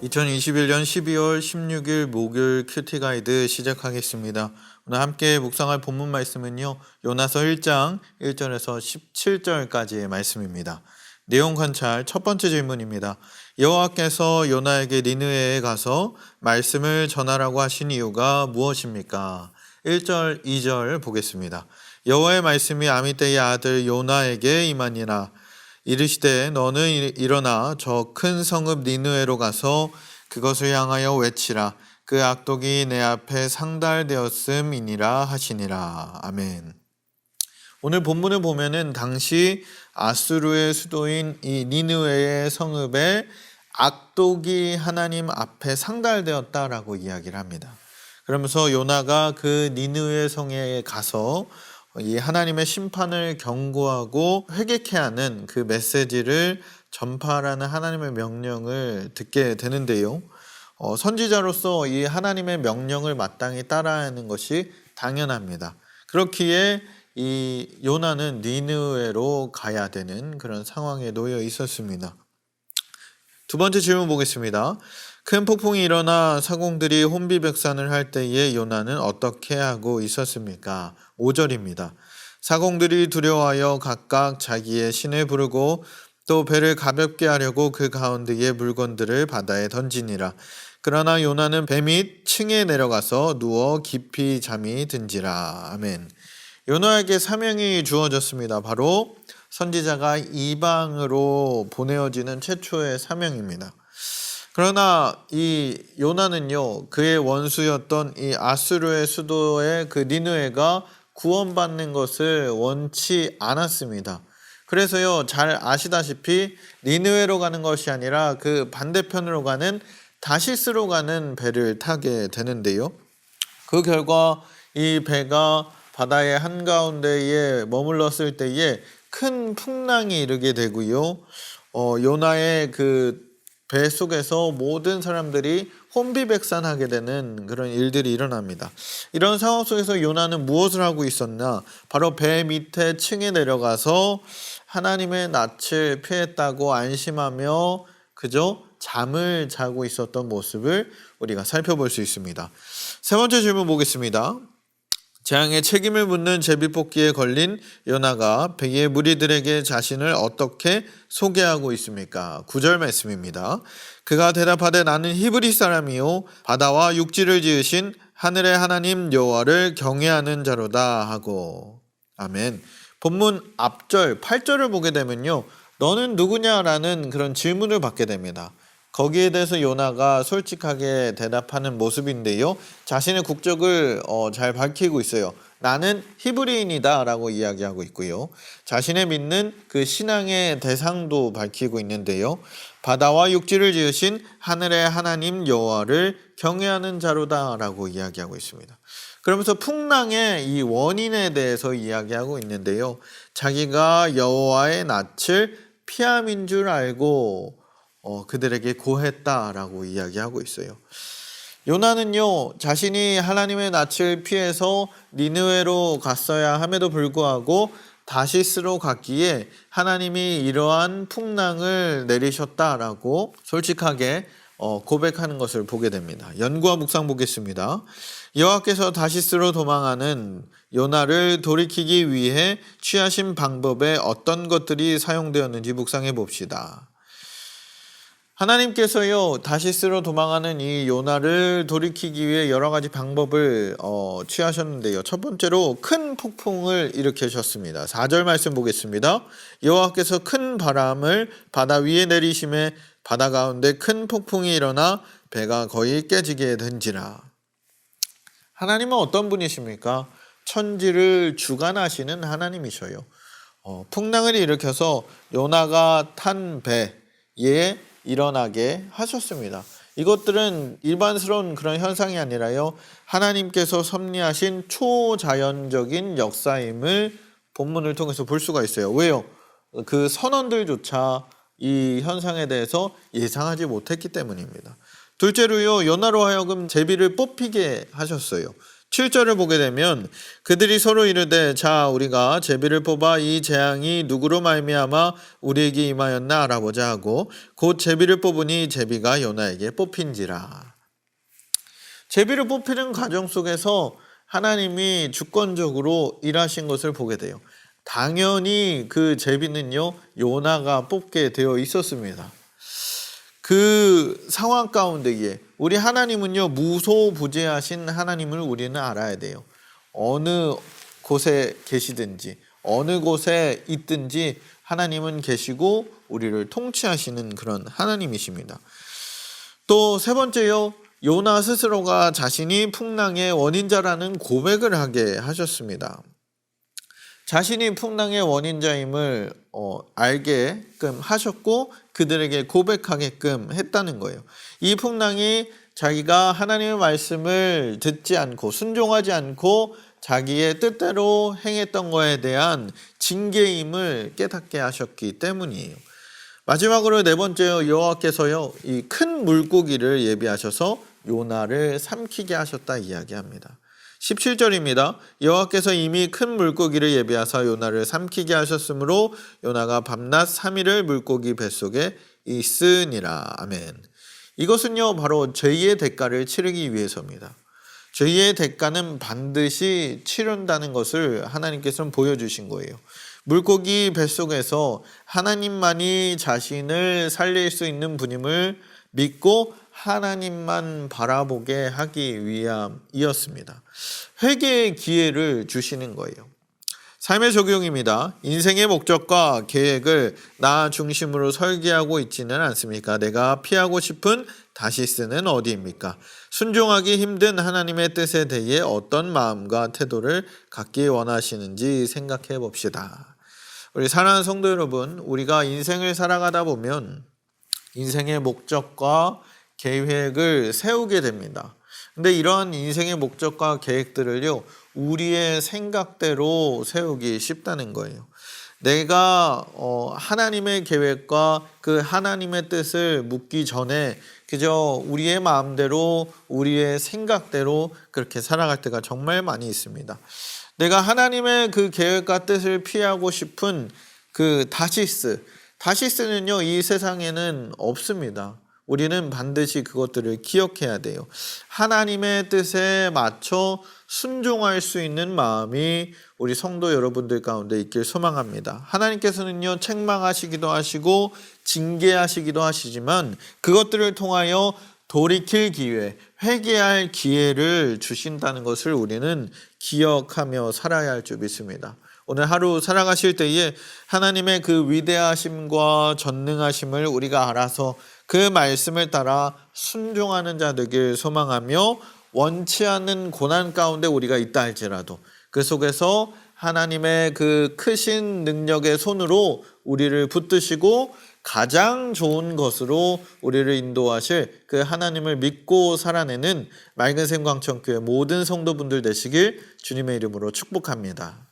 2021년 12월 16일 목요일 큐티 가이드 시작하겠습니다. 오늘 함께 묵상할 본문 말씀은요, 요나서 1장 1절에서 17절까지의 말씀입니다. 내용 관찰 첫 번째 질문입니다. 여호와께서 요나에게 니느웨에 가서 말씀을 전하라고 하신 이유가 무엇입니까? 1절, 2절 보겠습니다. 여호와의 말씀이 아미떼의 아들 요나에게 임하니라. 이르시되 너는 일어나 저 큰 성읍 니느웨로 가서 그것을 향하여 외치라. 그 악독이 내 앞에 상달되었음이니라 하시니라. 아멘. 오늘 본문을 보면은 당시 아수르의 수도인 이 니느웨의 성읍에 악독이 하나님 앞에 상달되었다라고 이야기를 합니다. 그러면서 요나가 그 니느웨 성에 가서 이 하나님의 심판을 경고하고 회개케 하는 그 메시지를 전파하라는 하나님의 명령을 듣게 되는데요. 선지자로서 이 하나님의 명령을 마땅히 따라야 하는 것이 당연합니다. 그렇기에 이 요나는 니느웨로 가야 되는 그런 상황에 놓여 있었습니다. 두 번째 질문 보겠습니다. 큰 폭풍이 일어나 사공들이 혼비백산을 할 때에 요나는 어떻게 하고 있었습니까? 5절입니다. 사공들이 두려워하여 각각 자기의 신을 부르고 또 배를 가볍게 하려고 그 가운데의 물건들을 바다에 던지니라. 그러나 요나는 배 밑 층에 내려가서 누워 깊이 잠이 든지라. 아멘. 요나에게 사명이 주어졌습니다. 바로 선지자가 이방으로 보내어지는 최초의 사명입니다. 그러나 이 요나는요, 그의 원수였던 이 아수르의 수도의 그 니느웨가 구원받는 것을 원치 않았습니다. 그래서요, 잘 아시다시피 니느웨로 가는 것이 아니라 그 반대편으로 가는 다시스로 가는 배를 타게 되는데요. 그 결과 이 배가 바다의 한가운데에 머물렀을 때에 큰 풍랑이 일게 되고요. 요나의 그 배 속에서 모든 사람들이 혼비백산하게 되는 그런 일들이 일어납니다. 이런 상황 속에서 요나는 무엇을 하고 있었나? 바로 배 밑에 층에 내려가서 하나님의 낯을 피했다고 안심하며 그저 잠을 자고 있었던 모습을 우리가 살펴볼 수 있습니다. 세 번째 질문 보겠습니다. 재앙의 책임을 묻는 제비뽑기에 걸린 요나가 배의 무리들에게 자신을 어떻게 소개하고 있습니까? 9절 말씀입니다. 그가 대답하되 나는 히브리 사람이요 바다와 육지를 지으신 하늘의 하나님 여호와를 경외하는 자로다 하고. 아멘. 본문 앞절 8절을 보게 되면요, 너는 누구냐라는 그런 질문을 받게 됩니다. 거기에 대해서 요나가 솔직하게 대답하는 모습인데요, 자신의 국적을 잘 밝히고 있어요. 나는 히브리인이다 라고 이야기하고 있고요, 자신의 믿는 그 신앙의 대상도 밝히고 있는데요, 바다와 육지를 지으신 하늘의 하나님 여호와를 경외하는 자로다 라고 이야기하고 있습니다. 그러면서 풍랑의 이 원인에 대해서 이야기하고 있는데요, 자기가 여호와의 낯을 피함인 줄 알고 그들에게 고했다라고 이야기하고 있어요. 요나는요, 자신이 하나님의 낯을 피해서 니느웨로 갔어야 함에도 불구하고 다시스로 갔기에 하나님이 이러한 풍랑을 내리셨다라고 솔직하게 고백하는 것을 보게 됩니다. 연구와 묵상 보겠습니다. 여호와께서 다시스로 도망하는 요나를 돌이키기 위해 취하신 방법에 어떤 것들이 사용되었는지 묵상해 봅시다. 하나님께서요, 다시스로 도망하는 이 요나를 돌이키기 위해 여러 가지 방법을 취하셨는데요. 첫 번째로 큰 폭풍을 일으키셨습니다. 4절 말씀 보겠습니다. 여호와께서 큰 바람을 바다 위에 내리심에 바다 가운데 큰 폭풍이 일어나 배가 거의 깨지게 된지라. 하나님은 어떤 분이십니까? 천지를 주관하시는 하나님이셔요. 풍랑을 일으켜서 요나가 탄 배에 일어나게 하셨습니다. 이것들은 일반스러운 그런 현상이 아니라요, 하나님께서 섭리하신 초자연적인 역사임을 본문을 통해서 볼 수가 있어요. 왜요? 그 선원들조차 이 현상에 대해서 예상하지 못했기 때문입니다. 둘째로요, 요나로 하여금 제비를 뽑히게 하셨어요. 7절을 보게 되면 그들이 서로 이르되 자 우리가 제비를 뽑아 이 재앙이 누구로 말미암아 우리에게 임하였나 알아보자 하고 곧 제비를 뽑으니 제비가 요나에게 뽑힌지라. 제비를 뽑히는 과정 속에서 하나님이 주권적으로 일하신 것을 보게 돼요. 당연히 그 제비는요 요나가 뽑게 되어 있었습니다. 그 상황 가운데에 우리 하나님은요 무소부재하신 하나님을 우리는 알아야 돼요. 어느 곳에 계시든지 어느 곳에 있든지 하나님은 계시고 우리를 통치하시는 그런 하나님이십니다. 또 세 번째요, 요나 스스로가 자신이 풍랑의 원인자라는 고백을 하게 하셨습니다. 자신이 풍랑의 원인자임을 알게끔 하셨고 그들에게 고백하게끔 했다는 거예요. 이 풍랑이 자기가 하나님의 말씀을 듣지 않고 순종하지 않고 자기의 뜻대로 행했던 것에 대한 징계임을 깨닫게 하셨기 때문이에요. 마지막으로 네 번째요, 여호와께서요 이 큰 물고기를 예비하셔서 요나를 삼키게 하셨다 이야기합니다. 17절입니다. 여호와께서 이미 큰 물고기를 예비하사 요나를 삼키게 하셨으므로 요나가 밤낮 3일을 물고기 뱃속에 있으니라. 아멘. 이것은요 바로 죄의 대가를 치르기 위해서입니다. 죄의 대가는 반드시 치른다는 것을 하나님께서는 보여주신 거예요. 물고기 뱃속에서 하나님만이 자신을 살릴 수 있는 분임을 믿고 하나님만 바라보게 하기 위함이었습니다. 회개의 기회를 주시는 거예요. 삶의 적용입니다. 인생의 목적과 계획을 나 중심으로 설계하고 있지는 않습니까? 내가 피하고 싶은 다시스는 어디입니까? 순종하기 힘든 하나님의 뜻에 대해 어떤 마음과 태도를 갖기 원하시는지 생각해 봅시다. 우리 사랑하는 성도 여러분, 우리가 인생을 살아가다 보면 인생의 목적과 계획을 세우게 됩니다. 근데 이러한 인생의 목적과 계획들을요, 우리의 생각대로 세우기 쉽다는 거예요. 내가 하나님의 계획과 그 하나님의 뜻을 묻기 전에 그저 우리의 마음대로 우리의 생각대로 그렇게 살아갈 때가 정말 많이 있습니다. 내가 하나님의 그 계획과 뜻을 피하고 싶은 그 다시스는요 이 세상에는 없습니다. 우리는 반드시 그것들을 기억해야 돼요. 하나님의 뜻에 맞춰 순종할 수 있는 마음이 우리 성도 여러분들 가운데 있길 소망합니다. 하나님께서는요 책망하시기도 하시고 징계하시기도 하시지만 그것들을 통하여 돌이킬 기회, 회개할 기회를 주신다는 것을 우리는 기억하며 살아야 할 줄 믿습니다. 오늘 하루 살아가실 때에 하나님의 그 위대하심과 전능하심을 우리가 알아서 그 말씀을 따라 순종하는 자 되길 소망하며 원치 않는 고난 가운데 우리가 있다 할지라도 그 속에서 하나님의 그 크신 능력의 손으로 우리를 붙드시고 가장 좋은 것으로 우리를 인도하실 그 하나님을 믿고 살아내는 맑은 생광천교회 모든 성도분들 되시길 주님의 이름으로 축복합니다.